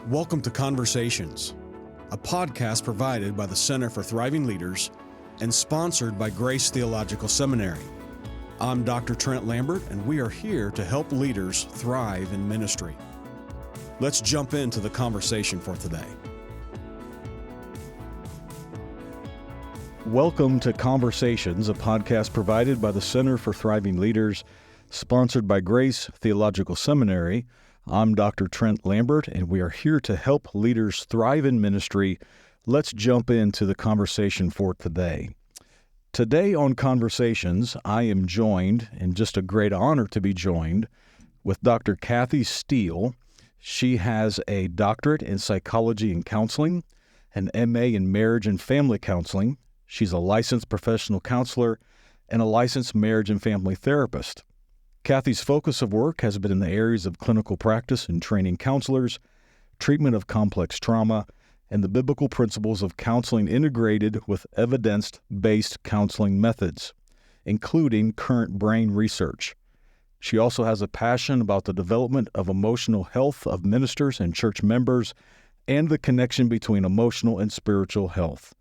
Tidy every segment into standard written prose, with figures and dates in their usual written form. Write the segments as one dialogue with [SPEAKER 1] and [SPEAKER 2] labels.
[SPEAKER 1] Welcome to Conversations, a podcast provided by the Center for Thriving Leaders and sponsored by Grace Theological Seminary. I'm Dr. Trent Lambert, and we are here to help leaders thrive in ministry. Let's jump into the conversation for today. Welcome to Conversations, a podcast provided by the Center for Thriving Leaders, sponsored by Grace Theological Seminary. I'm Dr. Trent Lambert, and we are here to help leaders thrive in ministry. Let's jump into the conversation for today. Today on Conversations, I am joined, and just a great honor to be joined, with Dr. Kathy Steele. She has a doctorate in psychology and counseling, an MA in marriage and family counseling. She's a licensed professional counselor and a licensed marriage and family therapist. Kathy's focus of work has been in the areas of clinical practice and training counselors, treatment of complex trauma, and the biblical principles of counseling integrated with evidence-based counseling methods, including current brain research. She also has a passion about the development of emotional health of ministers and church members and the connection between emotional and spiritual health.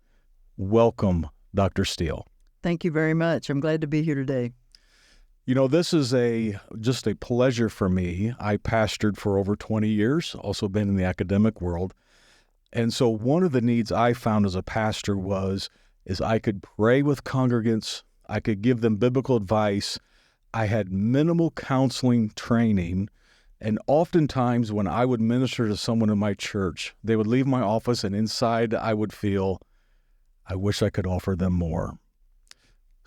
[SPEAKER 1] Welcome, Dr. Steele.
[SPEAKER 2] Thank you very much. I'm glad to be here today.
[SPEAKER 1] You know, this is just a pleasure for me. I pastored for over 20 years, also been in the academic world. And so one of the needs I found as a pastor is I could pray with congregants, I could give them biblical advice. I had minimal counseling training, and oftentimes when I would minister to someone in my church, they would leave my office and inside I would feel, I wish I could offer them more.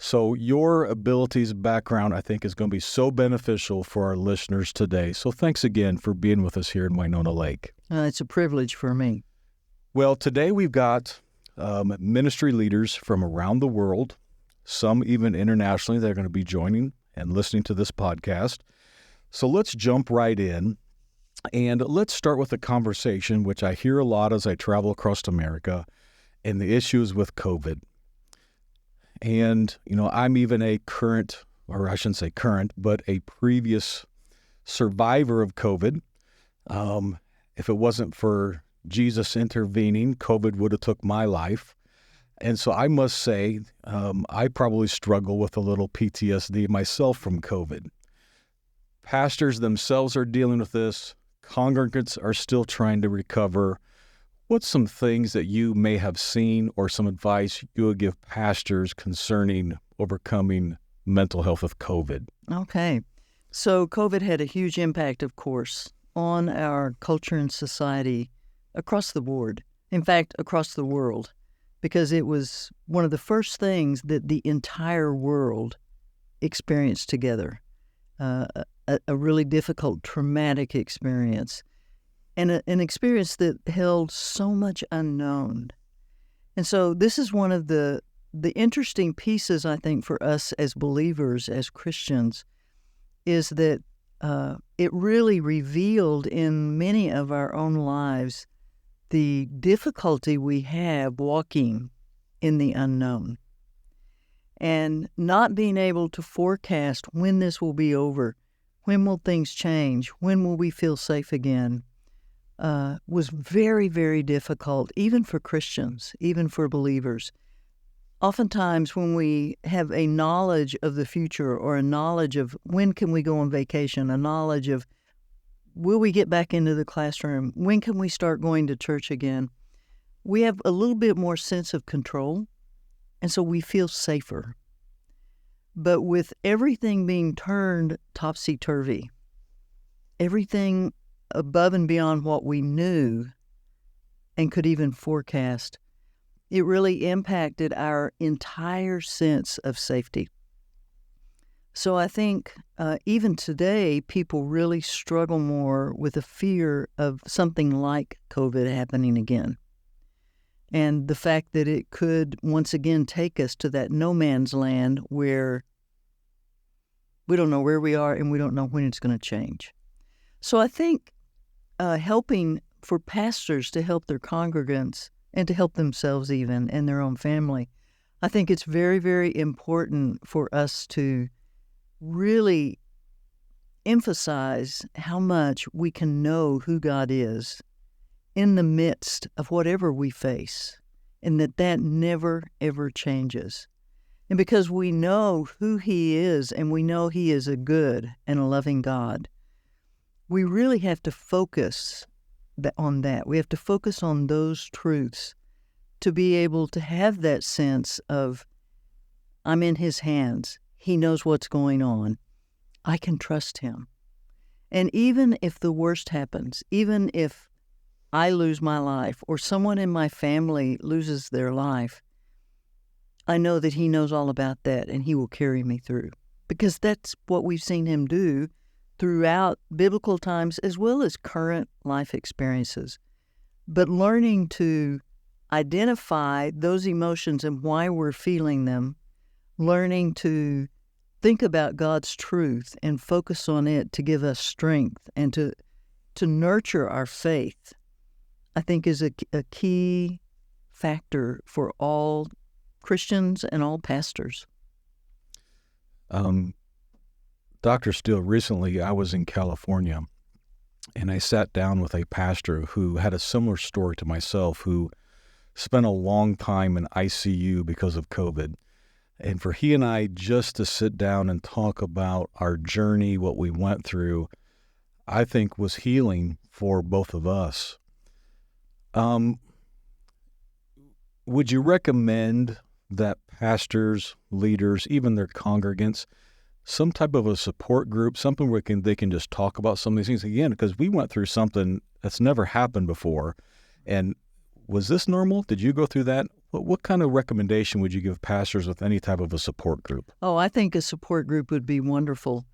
[SPEAKER 1] So your abilities, background, I think is going to be so beneficial for our listeners today. So thanks again for being with us here in Winona Lake.
[SPEAKER 2] It's a privilege for me.
[SPEAKER 1] Well, today we've got ministry leaders from around the world, some even internationally, that are going to be joining and listening to this podcast. So let's jump right in, and let's start with a conversation, which I hear a lot as I travel across America, and the issues with COVID. And, you know, I'm even a current, or I shouldn't say current, but a previous survivor of COVID. If it wasn't for Jesus intervening, COVID would have took my life. And so I must say, I probably struggle with a little PTSD myself from COVID. Pastors themselves are dealing with this. Congregants are still trying to recover. What's some things that you may have seen or some advice you would give pastors concerning overcoming mental health with COVID?
[SPEAKER 2] Okay. So COVID had a huge impact, of course, on our culture and society across the board. In fact, across the world, because it was one of the first things that the entire world experienced together, a really difficult, traumatic experience. And an experience that held so much unknown. And so this is one of the interesting pieces, I think, for us as believers, as Christians, is that it really revealed in many of our own lives the difficulty we have walking in the unknown and not being able to forecast when this will be over, when will things change, when will we feel safe again. Was very, very difficult, even for Christians, even for believers. Oftentimes when we have a knowledge of the future or a knowledge of when can we go on vacation, a knowledge of will we get back into the classroom, when can we start going to church again, we have a little bit more sense of control, and so we feel safer. But with everything being turned topsy-turvy, everything above and beyond what we knew and could even forecast, it really impacted our entire sense of safety. So I think even today, people really struggle more with the fear of something like COVID happening again. And the fact that it could once again take us to that no man's land where we don't know where we are and we don't know when it's going to change. So I think helping for pastors to help their congregants and to help themselves even and their own family, I think it's very, very important for us to really emphasize how much we can know who God is in the midst of whatever we face, and that never, ever changes. And because we know who He is, and we know He is a good and a loving God, we really have to focus on that. We have to focus on those truths to be able to have that sense of, I'm in His hands. He knows what's going on. I can trust Him. And even if the worst happens, even if I lose my life or someone in my family loses their life, I know that He knows all about that and He will carry me through. Because that's what we've seen Him do throughout biblical times as well as current life experiences. But learning to identify those emotions and why we're feeling them, learning to think about God's truth and focus on it to give us strength and to nurture our faith, I think is a key factor for all Christians and all pastors.
[SPEAKER 1] Dr. Steele, recently I was in California, and I sat down with a pastor who had a similar story to myself, who spent a long time in ICU because of COVID. And for he and I just to sit down and talk about our journey, what we went through, I think was healing for both of us. Would you recommend that pastors, leaders, even their congregants, some type of a support group, something where they can just talk about some of these things again? Because we went through something that's never happened before. And was this normal? Did you go through that? What kind of recommendation would you give pastors with any type of a support group?
[SPEAKER 2] Oh, I think a support group would be wonderful.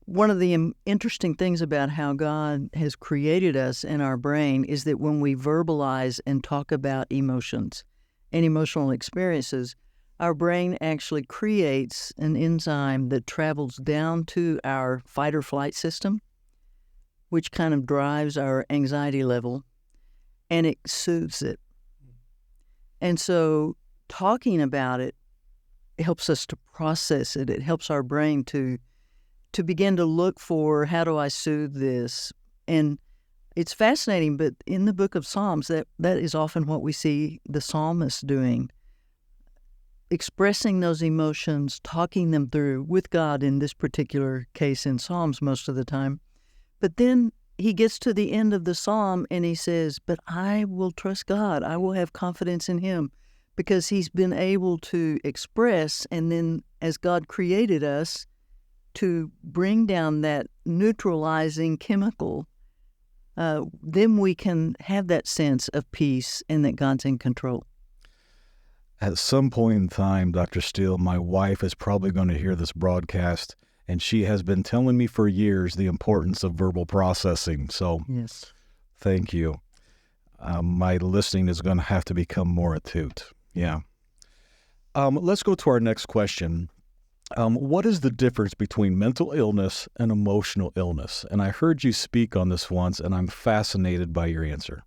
[SPEAKER 2] One of the interesting things about how God has created us in our brain is that when we verbalize and talk about emotions and emotional experiences, our brain actually creates an enzyme that travels down to our fight or flight system, which kind of drives our anxiety level, and it soothes it. And so talking about it helps us to process it. It helps our brain to begin to look for, how do I soothe this? And it's fascinating, but in the book of Psalms, that is often what we see the psalmist doing, expressing those emotions, talking them through with God in this particular case in Psalms most of the time. But then he gets to the end of the psalm and he says, but I will trust God. I will have confidence in Him, because he's been able to express, and then as God created us, to bring down that neutralizing chemical, then we can have that sense of peace and that God's in control.
[SPEAKER 1] At some point in time, Dr. Steele, my wife is probably going to hear this broadcast, and she has been telling me for years the importance of verbal processing. So
[SPEAKER 2] yes,
[SPEAKER 1] thank you. My listening is going to have to become more attuned. Yeah. Let's go to our next question. What is the difference between mental illness and emotional illness? And I heard you speak on this once, and I'm fascinated by your answer.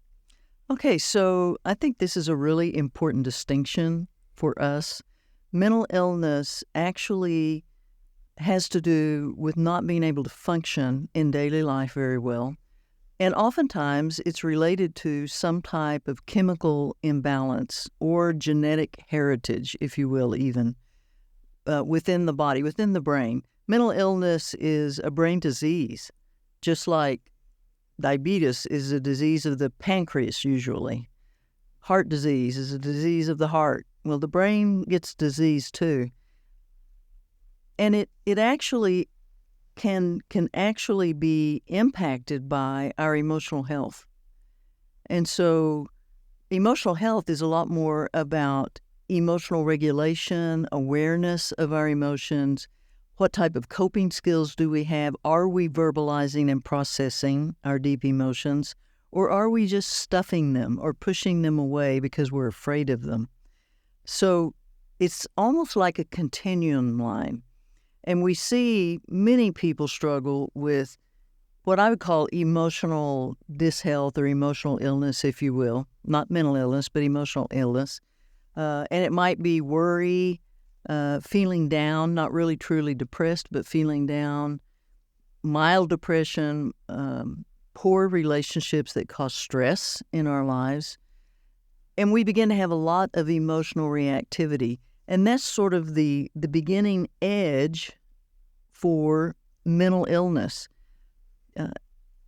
[SPEAKER 2] Okay, so I think this is a really important distinction for us. Mental illness actually has to do with not being able to function in daily life very well. And oftentimes it's related to some type of chemical imbalance or genetic heritage, if you will, even within the body, within the brain. Mental illness is a brain disease, just like diabetes is a disease of the pancreas usually. Heart disease is a disease of the heart. Well, the brain gets disease too. And it actually can actually be impacted by our emotional health. And so emotional health is a lot more about emotional regulation, awareness of our emotions. What type of coping skills do we have? Are we verbalizing and processing our deep emotions? Or are we just stuffing them or pushing them away because we're afraid of them? So it's almost like a continuum line. And we see many people struggle with what I would call emotional dishealth or emotional illness, if you will. Not mental illness, but emotional illness. And it might be worry, feeling down, not really truly depressed, but feeling down, mild depression, poor relationships that cause stress in our lives. And we begin to have a lot of emotional reactivity. And that's sort of the beginning edge for mental illness.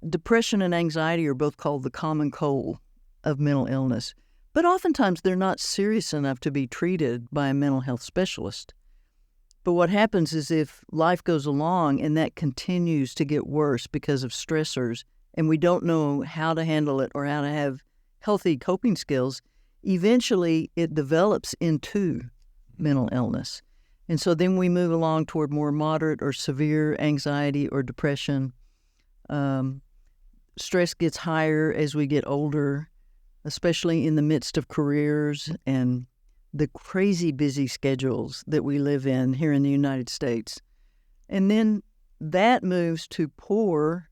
[SPEAKER 2] Depression and anxiety are both called the common cold of mental illness. But oftentimes they're not serious enough to be treated by a mental health specialist. But what happens is if life goes along and that continues to get worse because of stressors, and we don't know how to handle it or how to have healthy coping skills, eventually it develops into mental illness. And so then we move along toward more moderate or severe anxiety or depression. Stress gets higher as we get older, especially in the midst of careers and the crazy busy schedules that we live in here in the United States. And then that moves to poor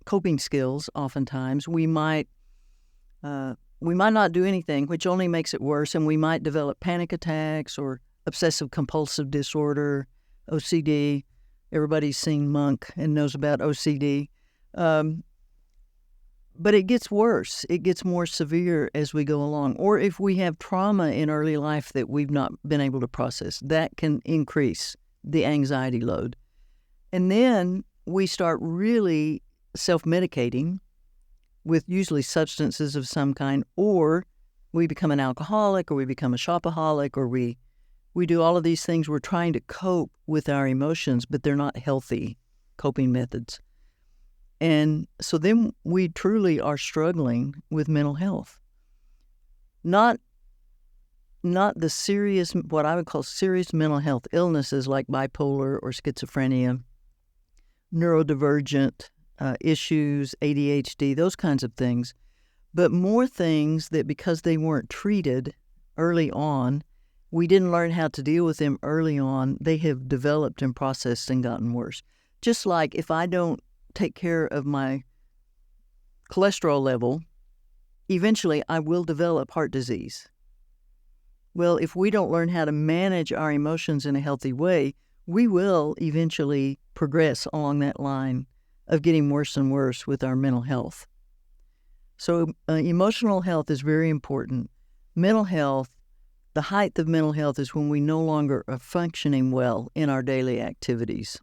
[SPEAKER 2] coping skills oftentimes. We might not do anything, which only makes it worse, and we might develop panic attacks or obsessive-compulsive disorder, OCD. Everybody's seen Monk and knows about OCD. But it gets worse. It gets more severe as we go along. Or if we have trauma in early life that we've not been able to process, that can increase the anxiety load. And then we start really self-medicating with usually substances of some kind, or we become an alcoholic, or we become a shopaholic, or we do all of these things. We're trying to cope with our emotions, but they're not healthy coping methods. And so then we truly are struggling with mental health. Not the serious, what I would call serious mental health illnesses like bipolar or schizophrenia, neurodivergent issues, ADHD, those kinds of things, but more things that because they weren't treated early on, we didn't learn how to deal with them early on, they have developed and processed and gotten worse. Just like if I don't take care of my cholesterol level, eventually I will develop heart disease. Well, if we don't learn how to manage our emotions in a healthy way, we will eventually progress along that line of getting worse and worse with our mental health. So emotional health is very important. Mental health, the height of mental health is when we no longer are functioning well in our daily activities.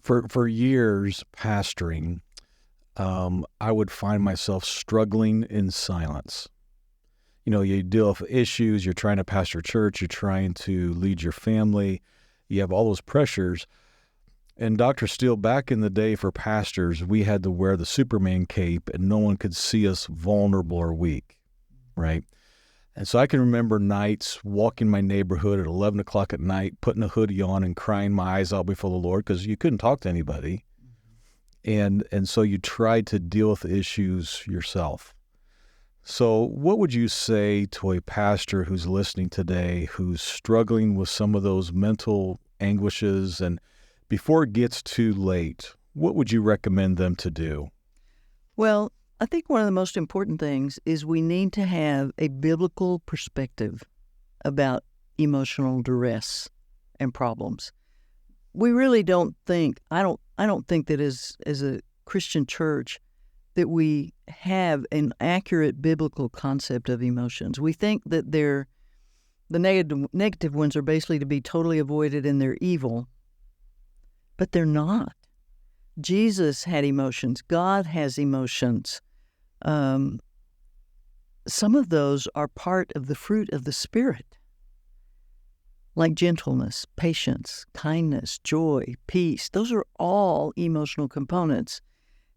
[SPEAKER 1] For years pastoring, I would find myself struggling in silence. You know, you deal with issues, you're trying to pastor church, you're trying to lead your family, you have all those pressures. And Dr. Steele, back in the day for pastors, we had to wear the Superman cape and no one could see us vulnerable or weak, right? And so I can remember nights walking my neighborhood at 11 o'clock at night, putting a hoodie on and crying my eyes out before the Lord because you couldn't talk to anybody. And so you tried to deal with the issues yourself. So what would you say to a pastor who's listening today, who's struggling with some of those mental anguishes, and before it gets too late, what would you recommend them to do?
[SPEAKER 2] Well, I think one of the most important things is we need to have a biblical perspective about emotional duress and problems. We really don't think, I don't think that as a Christian church that we have an accurate biblical concept of emotions. We think that the negative ones are basically to be totally avoided and they're evil, but they're not. Jesus had emotions. God has emotions. Some of those are part of the fruit of the Spirit, like gentleness, patience, kindness, joy, peace. Those are all emotional components.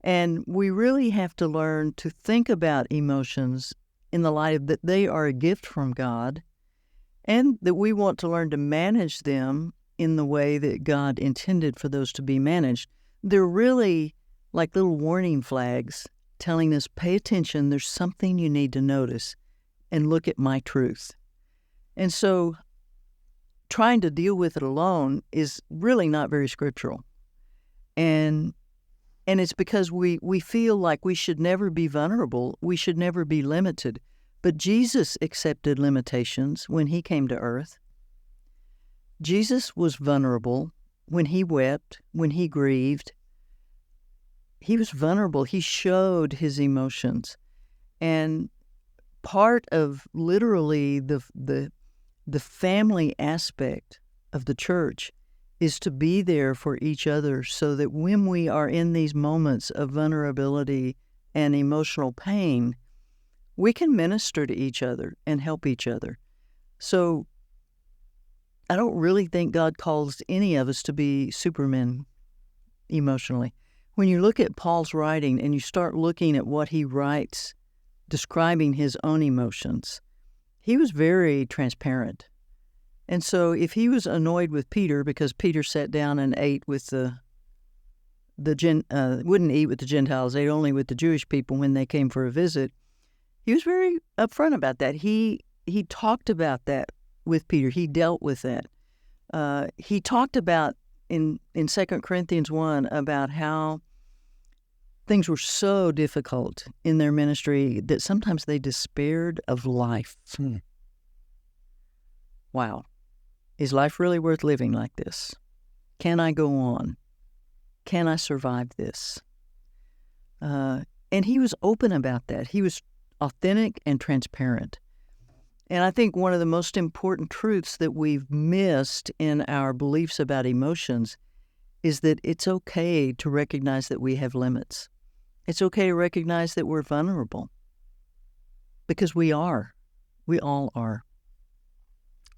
[SPEAKER 2] And we really have to learn to think about emotions in the light of that they are a gift from God, and that we want to learn to manage them in the way that God intended for those to be managed. They're really like little warning flags telling us, pay attention, there's something you need to notice, and look at my truth. And so trying to deal with it alone is really not very scriptural. And it's because we feel like we should never be vulnerable, we should never be limited. But Jesus accepted limitations when he came to earth. Jesus was vulnerable when he wept, when he grieved. he was vulnerable. He showed his emotions. And part of literally the family aspect of the church is to be there for each other so that when we are in these moments of vulnerability and emotional pain, we can minister to each other and help each other. So I don't really think God calls any of us to be supermen emotionally. When you look at Paul's writing and you start looking at what he writes describing his own emotions, he was very transparent. And so if he was annoyed with Peter because Peter sat down and ate with wouldn't eat with the Gentiles, ate only with the Jewish people when they came for a visit, he was very upfront about that. He talked about that with Peter. He dealt with that. He talked about in 2 Corinthians 1 about how things were so difficult in their ministry that sometimes they despaired of life. Wow. Is life really worth living like this? Can I go on? Can I survive this? And he was open about that. He was authentic and transparent. And I think one of the most important truths that we've missed in our beliefs about emotions is that it's okay to recognize that we have limits. It's okay to recognize that we're vulnerable, because we are. We all are.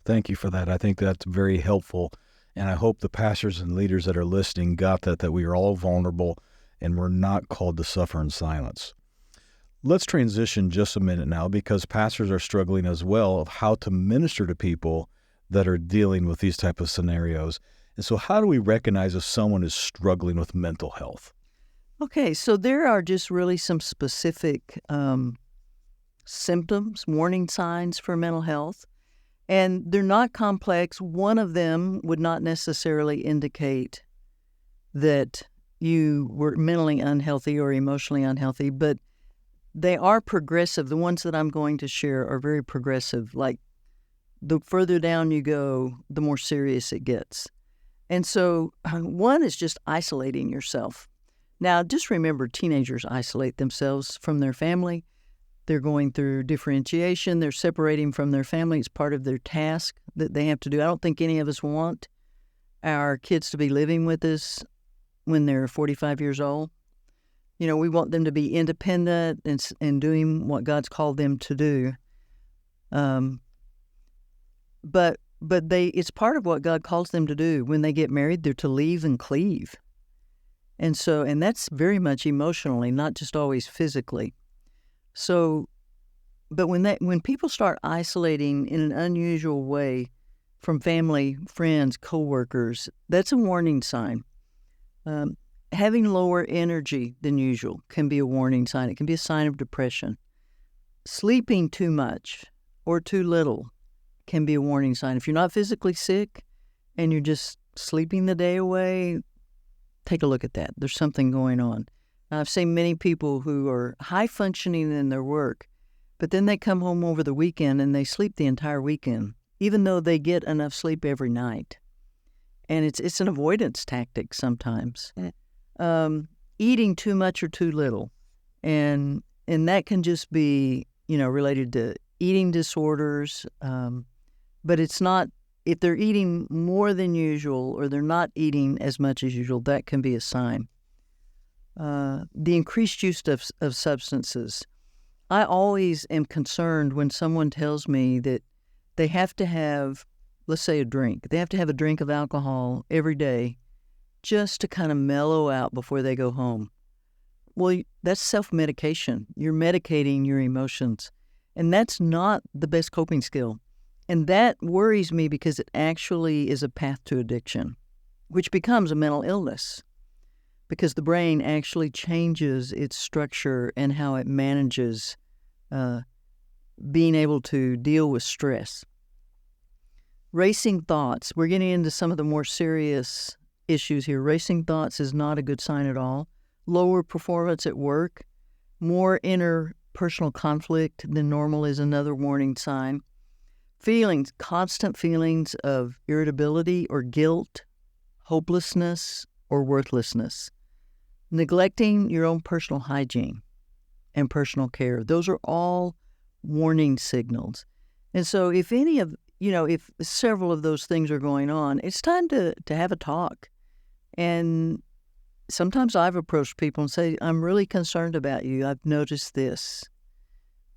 [SPEAKER 1] Thank you for that. I think that's very helpful. And I hope the pastors and leaders that are listening got that we are all vulnerable and we're not called to suffer in silence. Let's transition just a minute now, because pastors are struggling as well of how to minister to people that are dealing with these type of scenarios. And so how do we recognize if someone is struggling with mental health?
[SPEAKER 2] Okay, so there are just really some specific symptoms, warning signs for mental health, and they're not complex. One of them would not necessarily indicate that you were mentally unhealthy or emotionally unhealthy, but they are progressive. The ones that I'm going to share are very progressive. Like the further down you go, the more serious it gets. And so one is just isolating yourself. Now, just remember, teenagers isolate themselves from their family. They're going through differentiation. They're separating from their family. It's part of their task that they have to do. I don't think any of us want our kids to be living with us when they're 45 years old. You know, we want them to be independent and doing what God's called them to do. But it's part of what God calls them to do. When they get married, they're to leave and cleave. And that's very much emotionally, not just always physically. So, but when people start isolating in an unusual way from family, friends, coworkers, that's a warning sign. Having lower energy than usual can be a warning sign. It can be a sign of depression. Sleeping too much or too little can be a warning sign. If you're not physically sick and you're just sleeping the day away, take a look at that. There's something going on. I've seen many people who are high functioning in their work, but then they come home over the weekend and they sleep the entire weekend, even though they get enough sleep every night. And it's an avoidance tactic sometimes. Eating too much or too little. And that can just be, related to eating disorders. But it's not, if they're eating more than usual or they're not eating as much as usual, that can be a sign. The increased use of substances. I always am concerned when someone tells me that they have to have, let's say, a drink. They have to have a drink of alcohol every day just to kind of mellow out before they go home. Well, that's self-medication. You're medicating your emotions. And that's not the best coping skill. And that worries me because it actually is a path to addiction, which becomes a mental illness because the brain actually changes its structure and how it manages being able to deal with stress. Racing thoughts. We're getting into some of the more serious issues here. Racing thoughts is not a good sign at all. Lower performance at work, more interpersonal conflict than normal is another warning sign. Feelings, constant feelings of irritability or guilt, hopelessness or worthlessness. neglecting your own personal hygiene and personal care. Those are all warning signals. And so if if several of those things are going on, it's time to have a talk. And sometimes I've approached people and say, I'm really concerned about you. I've noticed this.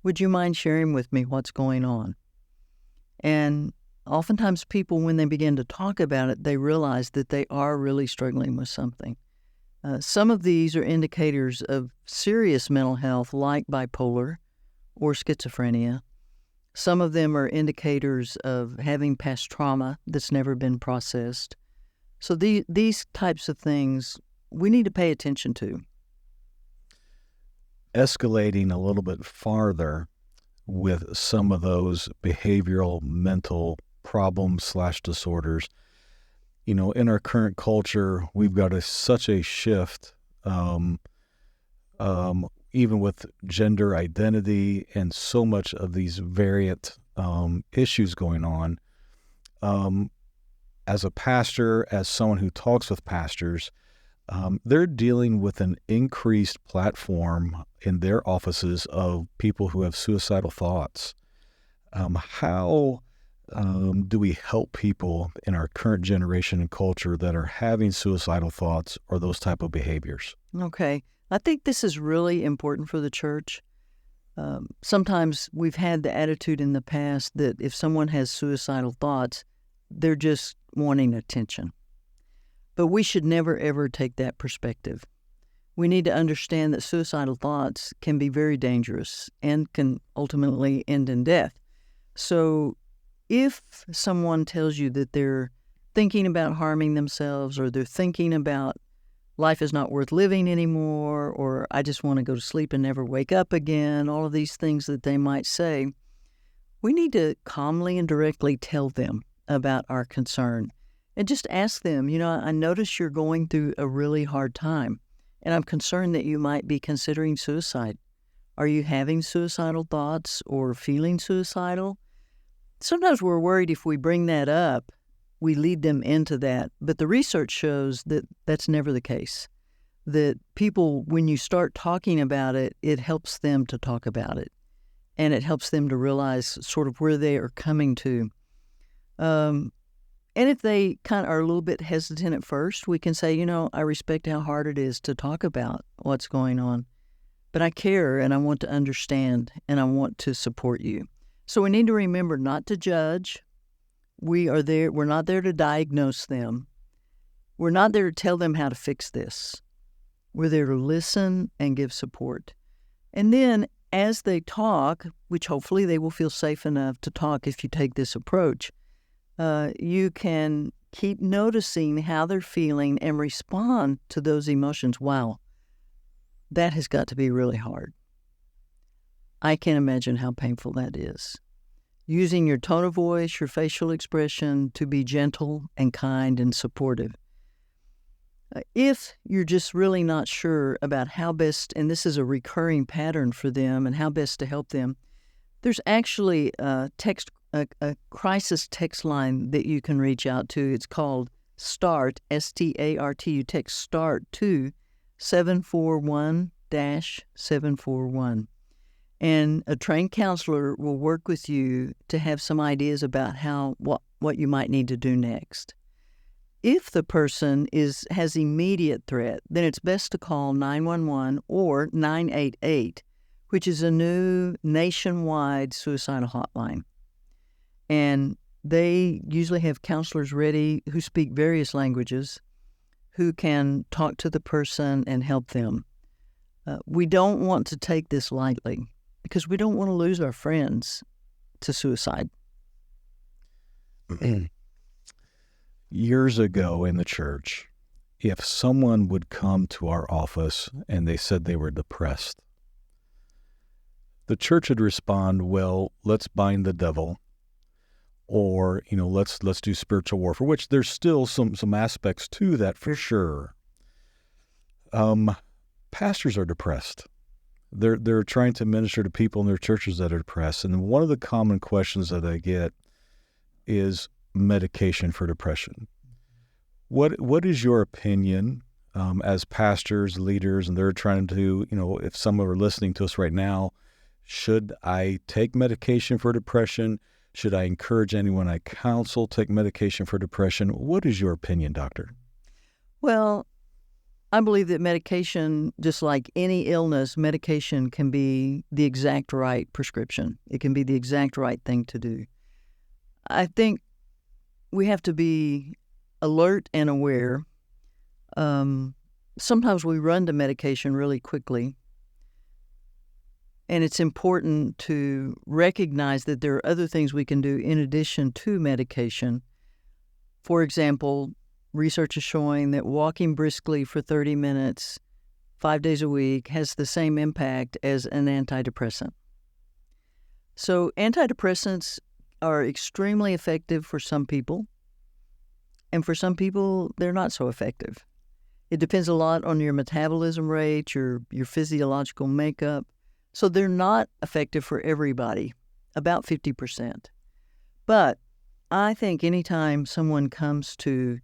[SPEAKER 2] Would you mind sharing with me what's going on? And oftentimes people, when they begin to talk about it, they realize that they are really struggling with something. Some of these are indicators of serious mental health, like bipolar or schizophrenia. Some of them are indicators of having past trauma that's never been processed. So these types of things we need to pay attention to.
[SPEAKER 1] Escalating a little bit farther with some of those behavioral mental problems/disorders. In our current culture, we've got such a shift, even with gender identity and so much of these variant issues going on. As a pastor, as someone who talks with pastors, they're dealing with an increased platform in their offices of people who have suicidal thoughts. How do we help people in our current generation and culture that are having suicidal thoughts or those type of behaviors?
[SPEAKER 2] Okay. I think this is really important for the church. Sometimes we've had the attitude in the past that if someone has suicidal thoughts, they're just wanting attention. But we should never, ever take that perspective. We need to understand that suicidal thoughts can be very dangerous and can ultimately end in death. So if someone tells you that they're thinking about harming themselves, or they're thinking about life is not worth living anymore, or I just want to go to sleep and never wake up again, all of these things that they might say, we need to calmly and directly tell them about our concern. And just ask them, I notice you're going through a really hard time, and I'm concerned that you might be considering suicide. Are you having suicidal thoughts or feeling suicidal? Sometimes we're worried if we bring that up, we lead them into that. But the research shows that that's never the case. That people, when you start talking about it, it helps them to talk about it. And it helps them to realize sort of where they are coming to. And if they kind of are a little bit hesitant at first, we can say, I respect how hard it is to talk about what's going on, but I care and I want to understand and I want to support you. So we need to remember not to judge. We're not there to diagnose them. We're not there to tell them how to fix this. We're there to listen and give support. And then as they talk, which hopefully they will feel safe enough to talk if you take this approach, you can keep noticing how they're feeling and respond to those emotions. Wow, that has got to be really hard. I can't imagine how painful that is. Using your tone of voice, your facial expression to be gentle and kind and supportive. If you're just really not sure about how best, and this is a recurring pattern for them, and how best to help them, there's actually a crisis text line that you can reach out to. It's called START, S-T-A-R-T. You text START to 741-741. And a trained counselor will work with you to have some ideas about what you might need to do next. If the person has immediate threat, then it's best to call 911 or 988, which is a new nationwide suicidal hotline. And they usually have counselors ready who speak various languages, who can talk to the person and help them. We don't want to take this lightly because we don't want to lose our friends to suicide.
[SPEAKER 1] Years ago in the church, if someone would come to our office and they said they were depressed, the church would respond, well, let's bind the devil, or, let's do spiritual warfare, which there's still some aspects to that for sure. Pastors are depressed. They're trying to minister to people in their churches that are depressed. And one of the common questions that I get is medication for depression. What is your opinion as pastors, leaders, and they're trying to, if some are listening to us right now, should I take medication for depression? Should I encourage anyone I counsel take medication for depression? What is your opinion, doctor?
[SPEAKER 2] Well, I believe that medication, just like any illness, medication can be the exact right prescription. It can be the exact right thing to do. I think we have to be alert and aware. Sometimes we run to medication really quickly, and it's important to recognize that there are other things we can do in addition to medication. For example, research is showing that walking briskly for 30 minutes, 5 days a week, has the same impact as an antidepressant. So antidepressants are extremely effective for some people, and for some people, they're not so effective. It depends a lot on your metabolism rate, your physiological makeup. So they're not effective for everybody, about 50%. But I think anytime someone comes to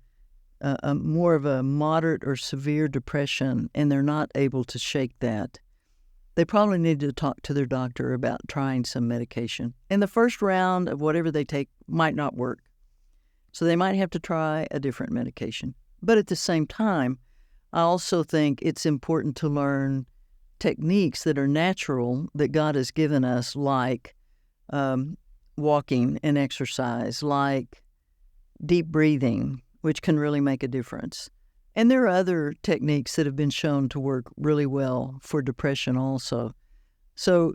[SPEAKER 2] more of a moderate or severe depression and they're not able to shake that, they probably need to talk to their doctor about trying some medication. And the first round of whatever they take might not work. So they might have to try a different medication. But at the same time, I also think it's important to learn techniques that are natural that God has given us, like walking and exercise, like deep breathing, which can really make a difference. And there are other techniques that have been shown to work really well for depression also. So,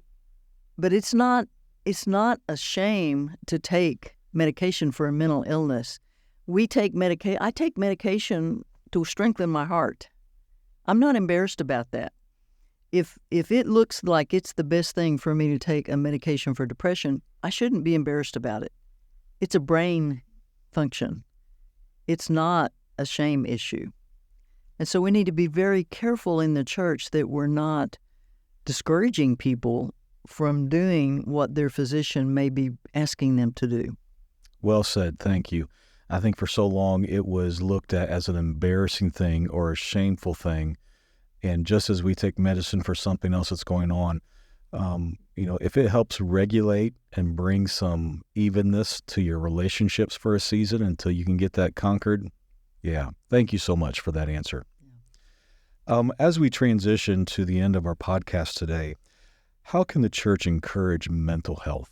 [SPEAKER 2] but it's not a shame to take medication for a mental illness. I take medication to strengthen my heart. I'm not embarrassed about that. If it looks like it's the best thing for me to take a medication for depression, I shouldn't be embarrassed about it. It's a brain function. It's not a shame issue. And so we need to be very careful in the church that we're not discouraging people from doing what their physician may be asking them to do.
[SPEAKER 1] Well said. Thank you. I think for so long it was looked at as an embarrassing thing or a shameful thing. And just as we take medicine for something else that's going on, if it helps regulate and bring some evenness to your relationships for a season until you can get that conquered, yeah. Thank you so much for that answer. As we transition to the end of our podcast today, how can the church encourage mental health?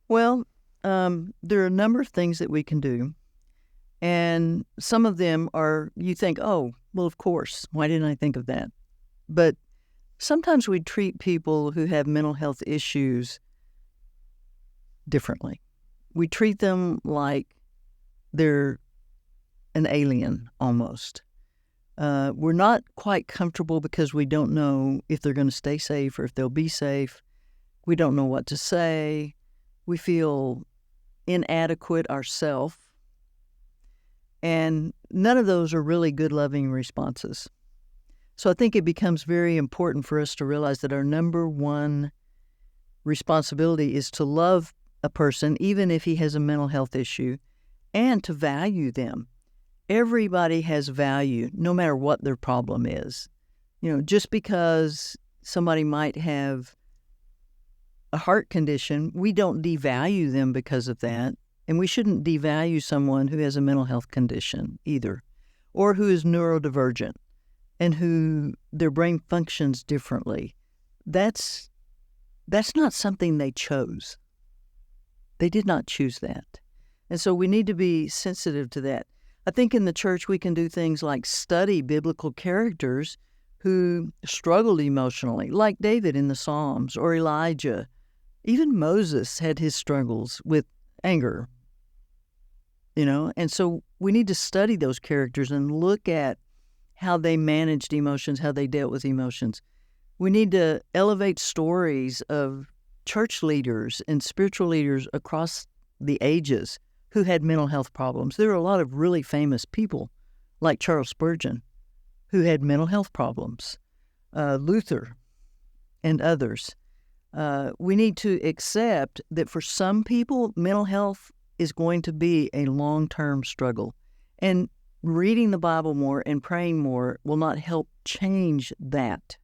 [SPEAKER 2] Well, there are a number of things that we can do. And some of them are, you think, oh, well, of course, why didn't I think of that? But sometimes we treat people who have mental health issues differently. We treat them like they're an alien almost. We're not quite comfortable because we don't know if they're going to stay safe or if they'll be safe. We don't know what to say. We feel inadequate ourselves. And none of those are really good, loving responses. So I think it becomes very important for us to realize that our number one responsibility is to love a person, even if he has a mental health issue, and to value them. Everybody has value, no matter what their problem is. Just because somebody might have a heart condition, we don't devalue them because of that. And we shouldn't devalue someone who has a mental health condition either, or who is neurodivergent and who their brain functions differently. That's not something they chose. They did not choose that. And so we need to be sensitive to that. I think in the church we can do things like study biblical characters who struggled emotionally, like David in the Psalms or Elijah. Even Moses had his struggles with anger. And so we need to study those characters and look at how they managed emotions, how they dealt with emotions. We need to elevate stories of church leaders and spiritual leaders across the ages who had mental health problems. There are a lot of really famous people, like Charles Spurgeon, who had mental health problems, Luther, and others. We need to accept that for some people, mental health is going to be a long-term struggle. And reading the Bible more and praying more will not help change that.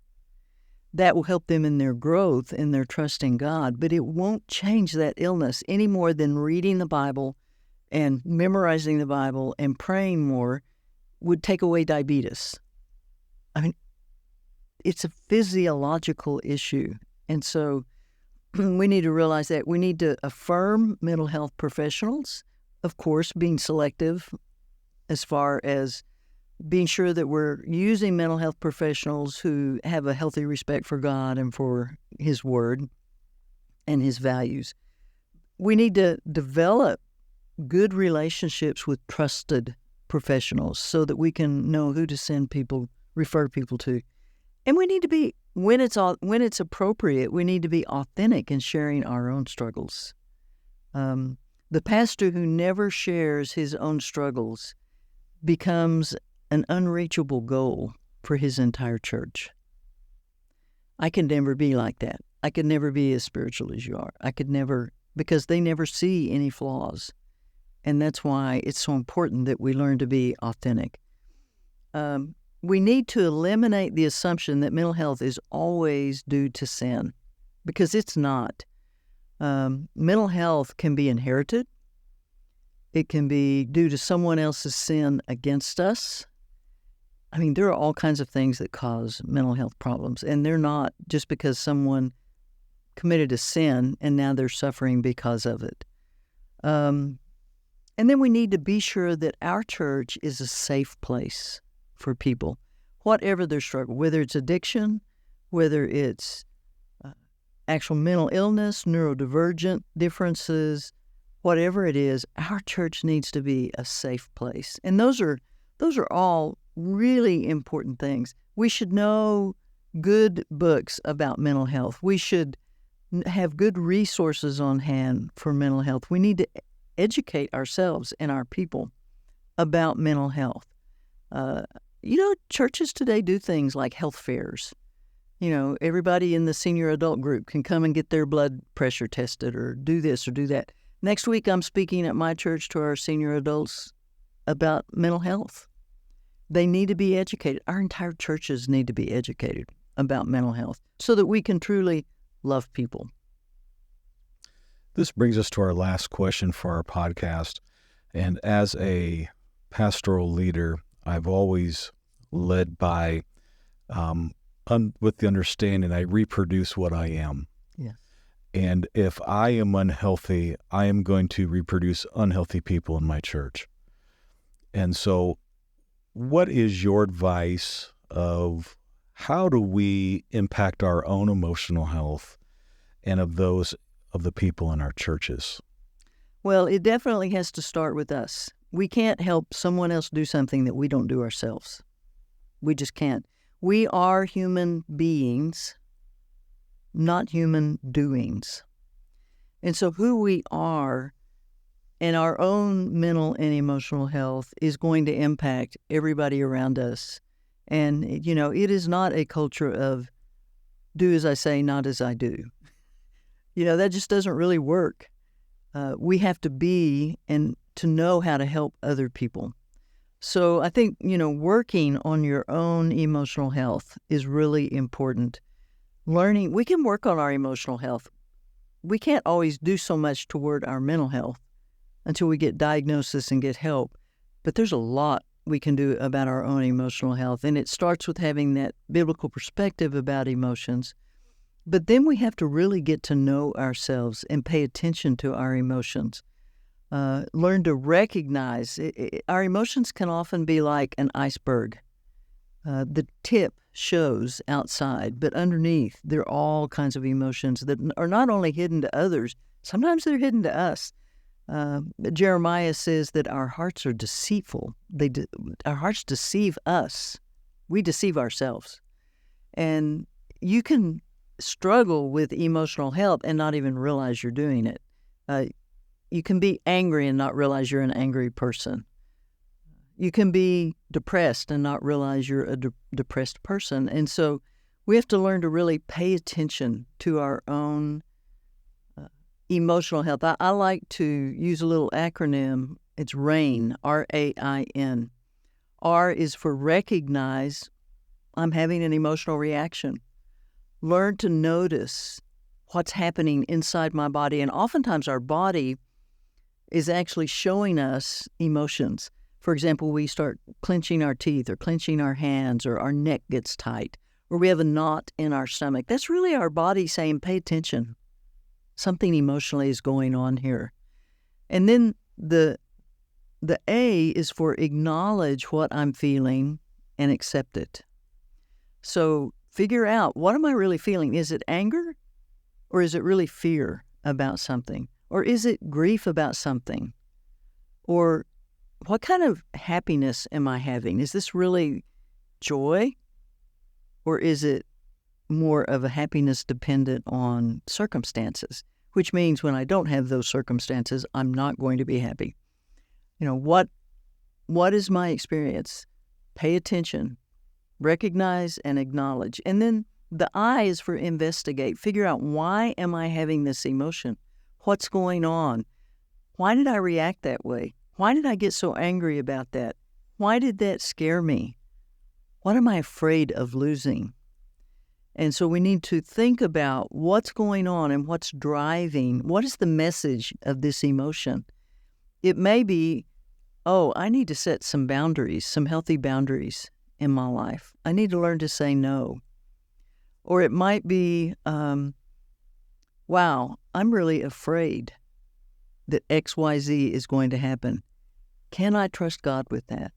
[SPEAKER 2] That will help them in their growth, in their trust in God, but it won't change that illness any more than reading the Bible and memorizing the Bible and praying more would take away diabetes. I mean, it's a physiological issue. And so we need to realize that we need to affirm mental health professionals, of course, being selective as far as being sure that we're using mental health professionals who have a healthy respect for God and for His Word and His values. We need to develop good relationships with trusted professionals so that we can know who to send people, refer people to. And we need to be, when it's appropriate, we need to be authentic in sharing our own struggles. The pastor who never shares his own struggles becomes an unreachable goal for his entire church. I could never be like that. I could never be as spiritual as you are. I could never, because they never see any flaws. And that's why it's so important that we learn to be authentic. We need to eliminate the assumption that mental health is always due to sin, because it's not. Mental health can be inherited. It can be due to someone else's sin against us. I mean, there are all kinds of things that cause mental health problems, and they're not just because someone committed a sin and now they're suffering because of it. And then we need to be sure that our church is a safe place for people, whatever their struggle, whether it's addiction, whether it's actual mental illness, neurodivergent differences, whatever it is, our church needs to be a safe place. And those are all really important things. We should know good books about mental health. We should have good resources on hand for mental health. We need to educate ourselves and our people about mental health. Churches today do things like health fairs. Everybody in the senior adult group can come and get their blood pressure tested or do this or do that. Next week, I'm speaking at my church to our senior adults about mental health. They need to be educated. Our entire churches need to be educated about mental health so that we can truly love people.
[SPEAKER 1] This brings us to our last question for our podcast. And as a pastoral leader, I've always led by with the understanding I reproduce what I am.
[SPEAKER 2] Yes.
[SPEAKER 1] And if I am unhealthy, I am going to reproduce unhealthy people in my church. And so what is your advice of how do we impact our own emotional health and of those of the people in our churches?
[SPEAKER 2] Well, it definitely has to start with us. We can't help someone else do something that we don't do ourselves. We just can't. We are human beings, not human doings. And so who we are and our own mental and emotional health is going to impact everybody around us. And, it is not a culture of do as I say, not as I do. That just doesn't really work. We have to be and to know how to help other people. So I think, working on your own emotional health is really important. Learning, we can work on our emotional health. We can't always do so much toward our mental health until we get diagnosis and get help. But there's a lot we can do about our own emotional health. And it starts with having that biblical perspective about emotions. But then we have to really get to know ourselves and pay attention to our emotions. Learn to recognize our emotions can often be like an iceberg. The tip shows outside, but underneath there are all kinds of emotions that are not only hidden to others, sometimes they're hidden to us. Jeremiah says that our hearts are deceitful. Our hearts deceive us. We deceive ourselves. And you can struggle with emotional health and not even realize you're doing it. You can be angry and not realize you're an angry person. You can be depressed and not realize you're a depressed person. And so we have to learn to really pay attention to our own emotional health. I like to use a little acronym. It's RAIN, R-A-I-N. R is for recognize I'm having an emotional reaction. Learn to notice what's happening inside my body. And oftentimes our body is actually showing us emotions. For example, we start clenching our teeth or clenching our hands, or our neck gets tight, or we have a knot in our stomach. That's really our body saying, pay attention. Something emotionally is going on here. And then the A is for acknowledge what I'm feeling and accept it. So figure out, what am I really feeling? Is it anger? Or is it really fear about something? Or is it grief about something? Or what kind of happiness am I having? Is this really joy? Or is it more of a happiness dependent on circumstances? Which means when I don't have those circumstances, I'm not going to be happy. What is my experience? Pay attention, recognize and acknowledge. And then the I is for investigate. Figure out, why am I having this emotion? What's going on? Why did I react that way? Why did I get so angry about that? Why did that scare me? What am I afraid of losing? And so we need to think about what's going on and what's driving. What is the message of this emotion? It may be, I need to set some boundaries, some healthy boundaries in my life. I need to learn to say no. Or it might be, wow, I'm really afraid that XYZ is going to happen. Can I trust God with that?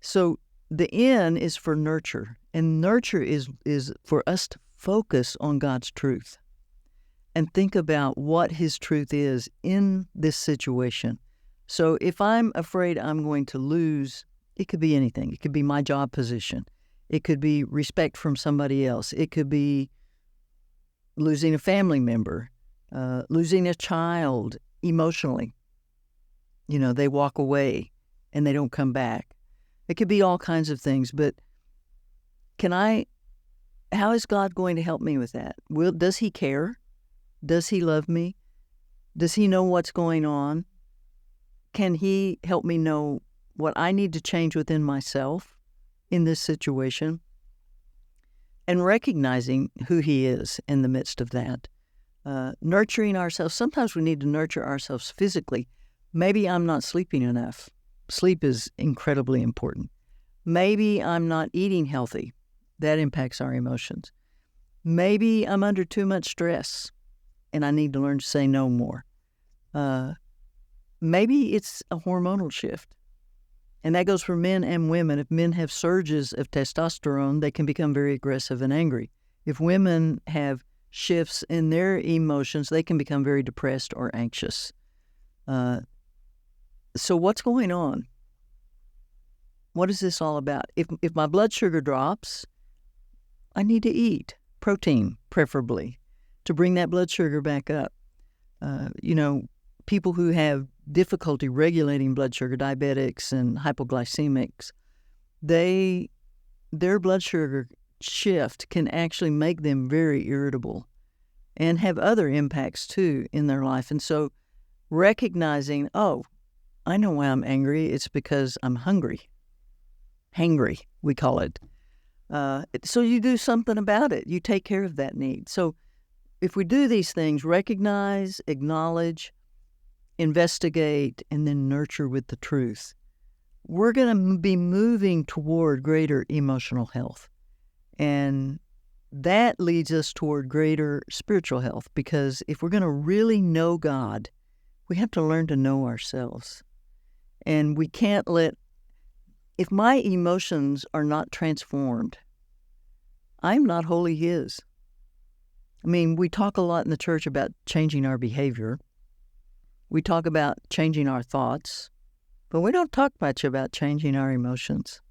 [SPEAKER 2] So the N is for nurture, and nurture is for us to focus on God's truth and think about what His truth is in this situation. So if I'm afraid I'm going to lose, it could be anything. It could be my job position. It could be respect from somebody else. It could be losing a family member, losing a child emotionally. They walk away and they don't come back. It could be all kinds of things, but how is God going to help me with that? Does He care? Does He love me? Does He know what's going on? Can He help me know what I need to change within myself in this situation? And recognizing who He is in the midst of that. Nurturing ourselves. Sometimes we need to nurture ourselves physically. Maybe I'm not sleeping enough. Sleep is incredibly important. Maybe I'm not eating healthy. That impacts our emotions. Maybe I'm under too much stress and I need to learn to say no more. Maybe it's a hormonal shift. And that goes for men and women. If men have surges of testosterone, they can become very aggressive and angry. If women have shifts in their emotions, they can become very depressed or anxious. So what's going on? What is this all about? If my blood sugar drops, I need to eat protein, preferably, to bring that blood sugar back up. People who have difficulty regulating blood sugar, diabetics and hypoglycemics, their blood sugar shift can actually make them very irritable and have other impacts too in their life. And so recognizing, I know why I'm angry. It's because I'm hungry. Hangry, we call it. So you do something about it. You take care of that need. So if we do these things, recognize, acknowledge, investigate, and then nurture with the truth, we're going to be moving toward greater emotional health. And that leads us toward greater spiritual health, because if we're going to really know God, we have to learn to know ourselves. And we can't if my emotions are not transformed, I'm not wholly His. We talk a lot in the church about changing our behavior. We talk about changing our thoughts, but we don't talk much about changing our emotions.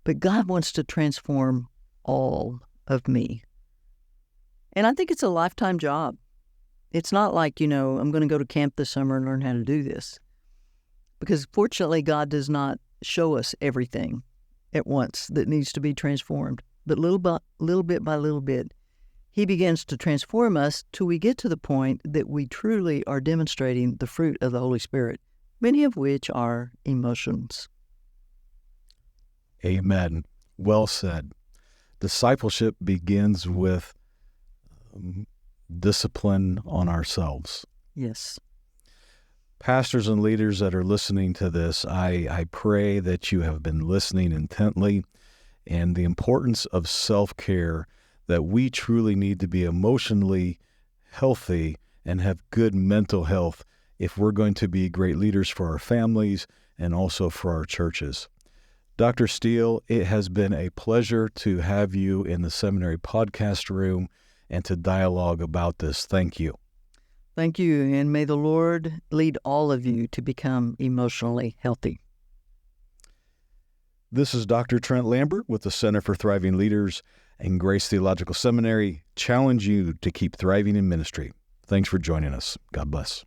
[SPEAKER 2] But God wants to transform all of me. And I think it's a lifetime job. It's not like, I'm going to go to camp this summer and learn how to do this. Because fortunately, God does not show us everything at once that needs to be transformed. But little bit by little bit, He begins to transform us till we get to the point that we truly are demonstrating the fruit of the Holy Spirit. many of which are emotions.
[SPEAKER 1] Amen. Well said. Discipleship begins with discipline on ourselves.
[SPEAKER 2] Yes.
[SPEAKER 1] Pastors and leaders that are listening to this, I pray that you have been listening intently, and the importance of self-care, that we truly need to be emotionally healthy and have good mental health if we're going to be great leaders for our families and also for our churches. Dr. Steele, it has been a pleasure to have you in the Seminary podcast room and to dialogue about this. Thank you.
[SPEAKER 2] Thank you, and may the Lord lead all of you to become emotionally healthy.
[SPEAKER 1] This is Dr. Trent Lambert with the Center for Thriving Leaders and Grace Theological Seminary, challenge you to keep thriving in ministry. Thanks for joining us. God bless.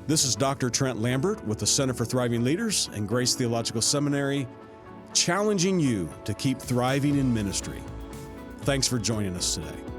[SPEAKER 1] This is Dr. Trent Lambert with the Center for Thriving Leaders and Grace Theological Seminary, challenging you to keep thriving in ministry. Thanks for joining us today.